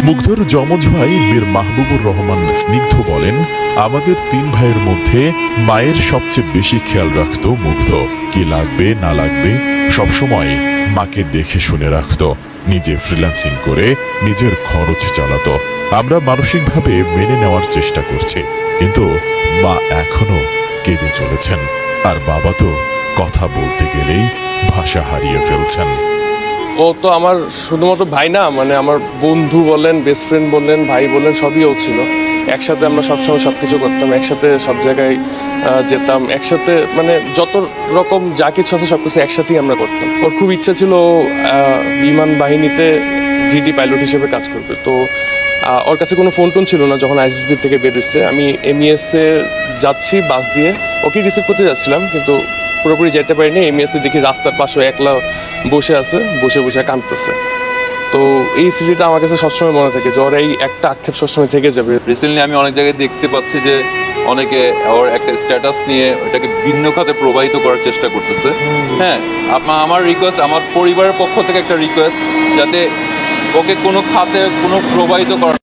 মুগ্ধর যমজ ভাই মীর মাহবুবুর রহমান স্নিগ্ধ বলেন, আমাদের 3 ভাইয়ের মধ্যে মায়ের সবচেয়ে বেশি খেয়াল রাখত মুগ্ধ। কি লাগবে না লাগবে সবসময় মাকে দেখে শুনে রাখত। নিজে ফ্রিল্যান্সিং করে নিজের খরচ চালাতো। আমরা মানসিকভাবে মেনে নেওয়ার চেষ্টা করছি, কিন্তু মা এখনো কেঁদে চলেছেন। আর বাবা তো কথা বলতে গেলেই ভাষা হারিয়ে ফেলছেন। ও তো আমার শুধুমাত্র ভাই না, মানে আমার বন্ধু বলেন, বেস্ট ফ্রেন্ড বলেন, ভাই বলেন, সবই ও ছিল। একসাথে আমরা সবসময় সব কিছু করতাম, একসাথে সব জায়গায় যেতাম, একসাথে মানে যত রকম যা কিছু আছে সব কিছু একসাথেই আমরা করতাম। ওর খুব ইচ্ছা ছিল বিমান বাহিনীতে জিডি পাইলট হিসেবে কাজ করবে। তো ওর কাছে কোনো ফোন টোন ছিল না যখন আইএসএসবি থেকে বেরিয়েছে। আমি এমইএসে যাচ্ছি বাস দিয়ে, ওকে রিসিভ করতে যাচ্ছিলাম, কিন্তু পুরোপুরি যেতে পারিনি। এমইএসে দেখি রাস্তার পাশে একলা বসে আছে, বসে বসে কাঁদতেছে। তো এই স্মৃতিটা আমার কাছে সবসময় মনে থাকে, যে ওর এই একটা আক্ষেপ সবসময় থেকে যাবে। রিসেন্টলি আমি অনেক জায়গায় দেখতে পাচ্ছি যে অনেকে ওর একটা স্ট্যাটাস নিয়ে ওটাকে ভিন্ন খাতে প্রবাহিত করার চেষ্টা করতেছে। হ্যাঁ, আমার রিকোয়েস্ট, আমার পরিবারের পক্ষ থেকে একটা রিকোয়েস্ট, যাতে ওকে কোনো খাতে কোনো প্রবাহিত করা